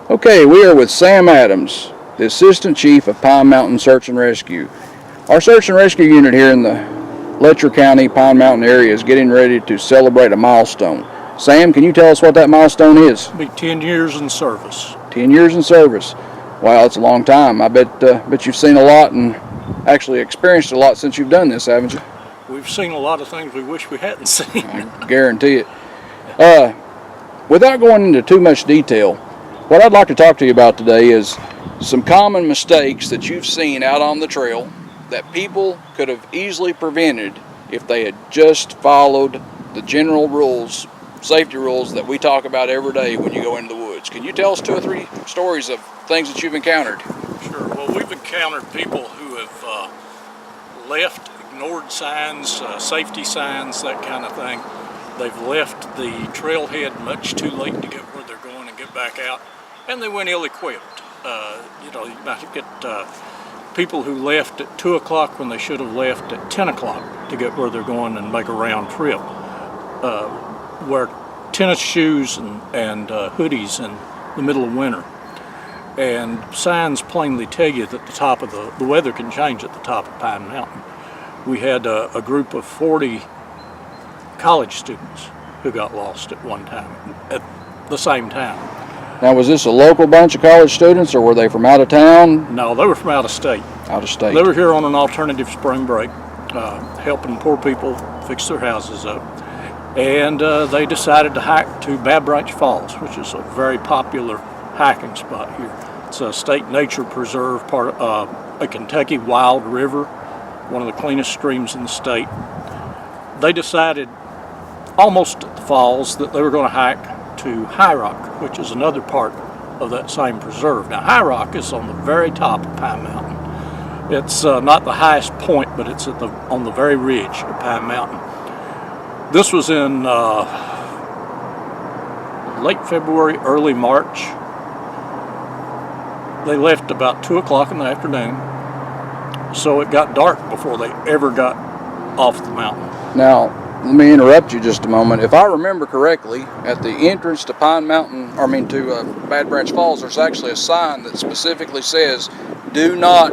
Okay, we are with Sam Adams, the Assistant Chief of Pine Mountain Search and Rescue. Our search and rescue unit here in the Letcher County Pine Mountain area is getting ready to celebrate a milestone. Sam, can you tell us what that milestone is? It'll be 10 years in service. 10 years in service. Wow, that's a long time. I bet you've seen a lot and actually experienced a lot since you've done this, haven't you? We've seen a lot of things we wish we hadn't seen. I guarantee it. Without going into too much detail, what I'd like to talk to you about today is some common mistakes that you've seen out on the trail that people could have easily prevented if they had just followed the general rules, safety rules that we talk about every day when you go into the woods. Can you tell us 2 or 3 stories of things that you've encountered? Sure. Well, we've encountered people who have left, ignored signs, safety signs, that kind of thing. They've left the trailhead much too late to get where they're going and get back out, and they went ill-equipped. You might get people who left at 2 o'clock when they should have left at 10 o'clock to get where they're going and make a round trip. Wear tennis shoes and hoodies in the middle of winter. And signs plainly tell you that the top of the weather can change at the top of Pine Mountain. We had a group of 40 college students who got lost at one time, at the same time. Now, was this a local bunch of college students, or were they from out of town? No, they were from out of state. Out of state. They were here on an alternative spring break, helping poor people fix their houses up. And they decided to hike to Bad Branch Falls, which is a very popular hiking spot here. It's a state nature preserve, part of a Kentucky wild river, one of the cleanest streams in the state. They decided almost at the falls that they were going to hike to High Rock, which is another part of that same preserve. Now, High Rock is on the very top of Pine Mountain. It's not the highest point, but it's on the very ridge of Pine Mountain. This was in late February, early March. They left about 2 o'clock in the afternoon, so it got dark before they ever got off the mountain. Now, let me interrupt you just a moment. If I remember correctly, at the entrance to Bad Branch Falls, there's actually a sign that specifically says, "Do not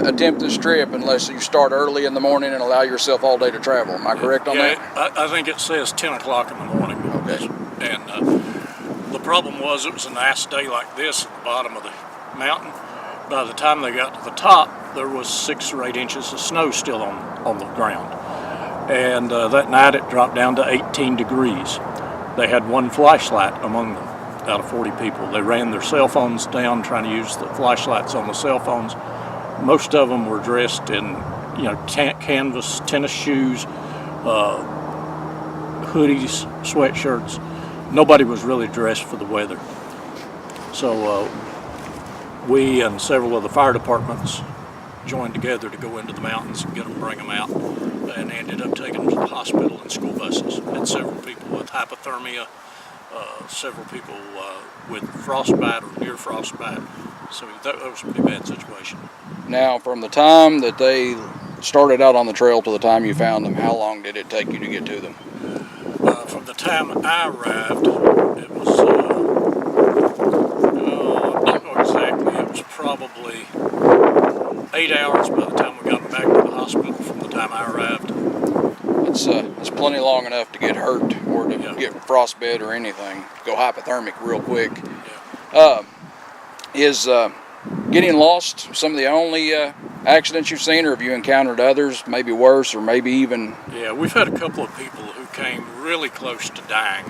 attempt this trip unless you start early in the morning and allow yourself all day to travel." Am I correct on that? I think it says 10 o'clock in the morning. Okay. And the problem was it was a nice day like this at the bottom of the mountain. By the time they got to the top, there was 6 or 8 inches of snow still on the ground. And that night it dropped down to 18 degrees. They had 1 flashlight among them out of 40 people. They ran their cell phones down trying to use the flashlights on the cell phones. Most of them were dressed in, canvas, tennis shoes, hoodies, sweatshirts. Nobody was really dressed for the weather. So we and several of the fire departments joined together to go into the mountains and bring them out, and ended up taking them to the hospital in school buses. And several people with hypothermia, several people with frostbite or near frostbite. So that was a pretty bad situation. Now, from the time that they started out on the trail to the time you found them, how long did it take you to get to them? From the time I arrived, it was, I don't know exactly, it was probably 8 hours by the time we got back to the hospital from the time I arrived. It's plenty long enough to get hurt or to get frostbite or anything, go hypothermic real quick. Yeah. Is getting lost some of the only accidents you've seen, or have you encountered others, maybe worse or maybe even? Yeah, we've had a couple of people who came really close to dying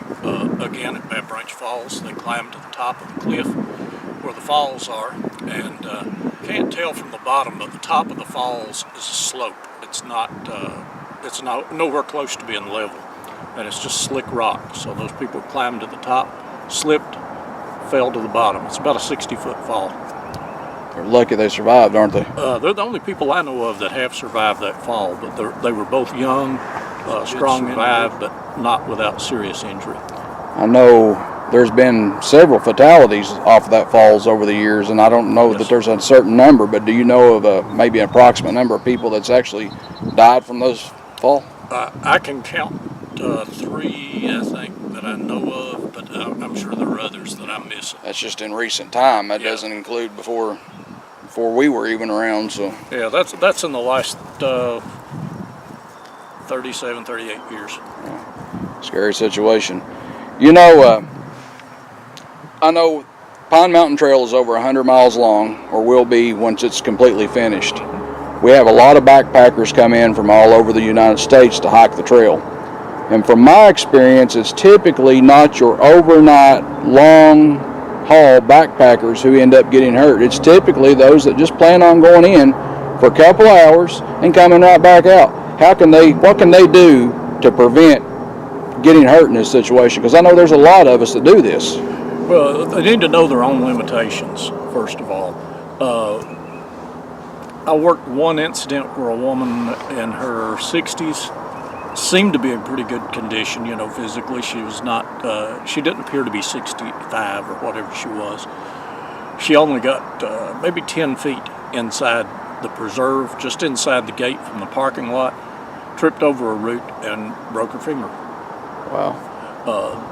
again at Bad Branch Falls. They climbed to the top of the cliff where the falls are, and can't tell from the bottom, but the top of the falls is a slope. It's not nowhere close to being level, and it's just slick rock. So those people climbed to the top, slipped, fell to the bottom. It's about a 60-foot fall. They're lucky they survived, aren't they? They're the only people I know of that have survived that fall, but they were both young, strong, survived, but not without serious injury. I know there's been several fatalities off that falls over the years, and I don't know that there's a certain number, but do you know of maybe an approximate number of people that's actually died from those fall? I can count 3, I think, that I know of, but I'm sure there are others that I'm missing. That's just in recent time. That Yeah. doesn't include before we were even around. So Yeah, that's in the last 37, 38 years. scary situation. You know, I know Pine Mountain Trail is over 100 miles long, or will be once it's completely finished. We have a lot of backpackers come in from all over the United States to hike the trail. And from my experience, it's typically not your overnight, long haul backpackers who end up getting hurt. It's typically those that just plan on going in for a couple hours and coming right back out. What can they do to prevent getting hurt in this situation? Because I know there's a lot of us that do this. Well, they need to know their own limitations, first of all. I worked one incident where a woman in her 60s seemed to be in pretty good condition, physically. She was not, she didn't appear to be 65 or whatever she was. She only got maybe 10 feet inside the preserve, just inside the gate from the parking lot, tripped over a root and broke her finger. Wow.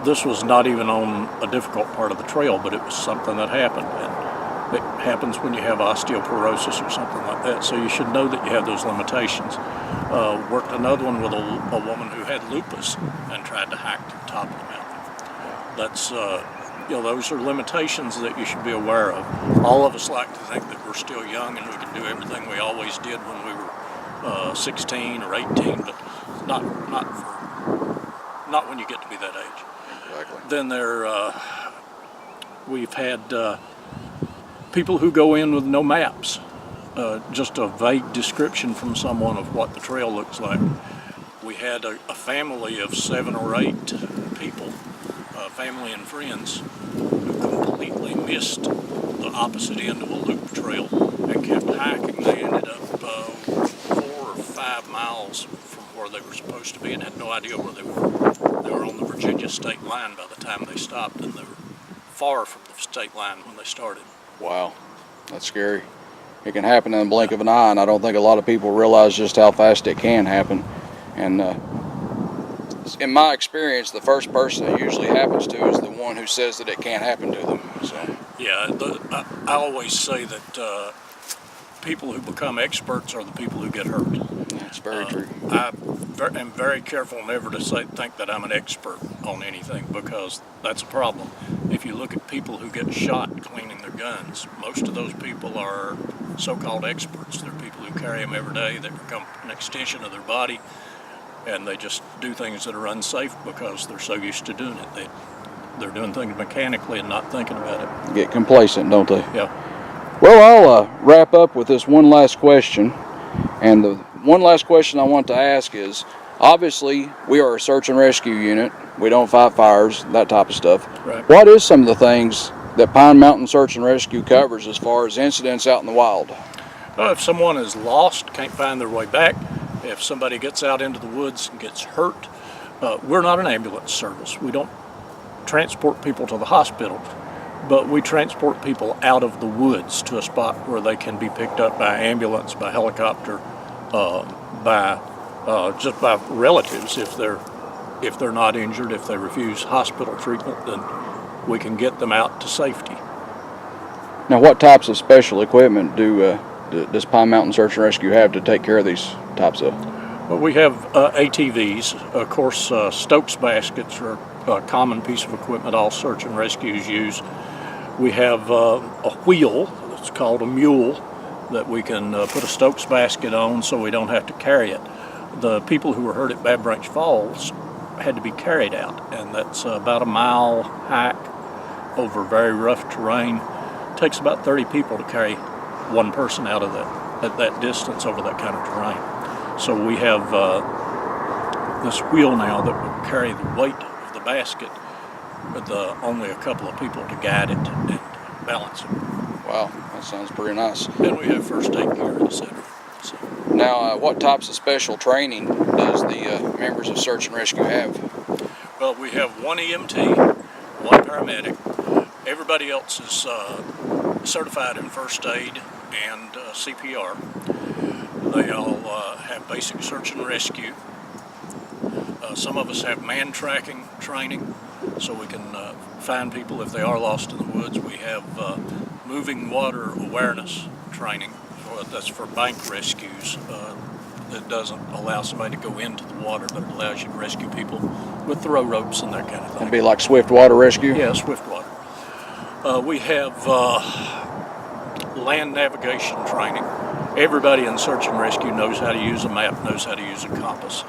This was not even on a difficult part of the trail, but it was something that happened. And it happens when you have osteoporosis or something like that, so you should know that you have those limitations. Worked another one with a woman who had lupus and tried to hike to the top of the mountain. That's, those are limitations that you should be aware of. All of us like to think that we're still young and we can do everything we always did when we were 16 or 18, but not when you get to be that age. Exactly. Then we've had people who go in with no maps, just a vague description from someone of what the trail looks like. We had a family of 7 or 8 people, family and friends, who completely missed the opposite end of a loop trail and kept hiking. They ended up 4 or 5 miles from where they were supposed to be and had no idea where they were. They were on the Virginia state line by the time they stopped, and they were far from the state line when they started. Wow, that's scary. It can happen in the blink of an eye, and I don't think a lot of people realize just how fast it can happen. And in my experience, the first person it usually happens to is the one who says that it can't happen to them. So yeah, I always say that people who become experts are the people who get hurt. that's very true. I am very careful never to think that I'm an expert on anything, because that's a problem. If you look at people who get shot cleaning their guns, most of those people are so-called experts. They're people who carry them every day. They become an extension of their body, and they just do things that are unsafe because they're so used to doing it. They're doing things mechanically and not thinking about it. Get complacent, don't they? Yeah. Well, I'll wrap up with this one last question. And the one last question I want to ask is, obviously, we are a search and rescue unit. We don't fight fires, that type of stuff. Right. What is some of the things that Pine Mountain Search and Rescue covers as far as incidents out in the wild? If someone is lost, can't find their way back, if somebody gets out into the woods and gets hurt, we're not an ambulance service. We don't transport people to the hospital, but we transport people out of the woods to a spot where they can be picked up by ambulance, by helicopter, just by relatives. If they're not injured, if they refuse hospital treatment, then we can get them out to safety. Now, what types of special equipment does Pine Mountain Search and Rescue have to take care of these types of? Well, we have ATVs. Of course, Stokes baskets are a common piece of equipment all search and rescues use. We have a wheel, it's called a mule, that we can put a Stokes basket on so we don't have to carry it. The people who were hurt at Bad Branch Falls had to be carried out, and that's about a mile hike over very rough terrain. It takes about 30 people to carry one person out of that distance over that kind of terrain. So we have this wheel now that will carry the weight of the basket with only a couple of people to guide it and balance it. Wow, that sounds pretty nice. And we have first aid gear, etc. So, now, what types of special training does the members of Search and Rescue have? well, we have one EMT, one paramedic. Everybody else is certified in first aid and CPR. They all have basic search and rescue. Some of us have man tracking training, so we can find people if they are lost in the woods. We have moving water awareness training. That's for bank rescues. It doesn't allow somebody to go into the water, but it allows you to rescue people with throw ropes and that kind of thing. It'd be like swift water rescue? Yeah, swift water. We have land navigation training. Everybody in search and rescue knows how to use a map, knows how to use a compass.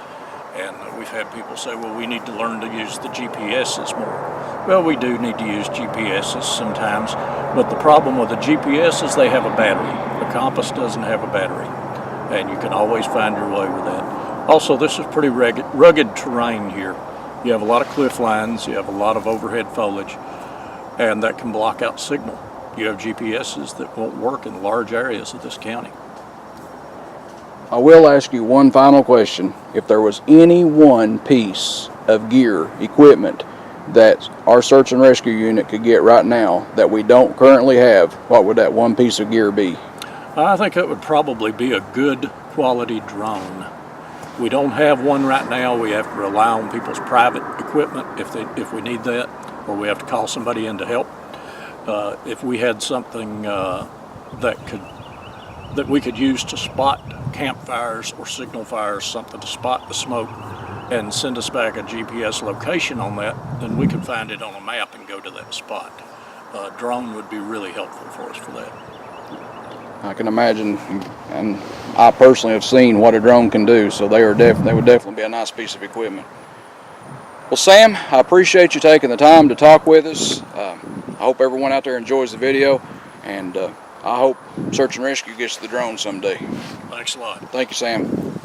And we've had people say, well, we need to learn to use the GPSs more. Well, we do need to use GPSs sometimes, but the problem with the GPS is they have a battery. The compass doesn't have a battery, and you can always find your way with that. Also, this is pretty rugged terrain here. You have a lot of cliff lines, you have a lot of overhead foliage, and that can block out signal. You have GPSs that won't work in large areas of this county. I will ask you one final question. If there was any one piece of gear, equipment, that our search and rescue unit could get right now that we don't currently have, what would that one piece of gear be? I think it would probably be a good quality drone. We don't have one right now. We have to rely on people's private equipment if we need that, or we have to call somebody in to help. If we had something that we could use to spot campfires or signal fires, something to spot the smoke and send us back a GPS location on that, then we could find it on a map and go to that spot. A drone would be really helpful for us for that. I can imagine, and I personally have seen what a drone can do, so they would definitely be a nice piece of equipment. Well, Sam, I appreciate you taking the time to talk with us. I hope everyone out there enjoys the video, and I hope Search and Rescue gets the drone someday. Thanks a lot. Thank you, Sam.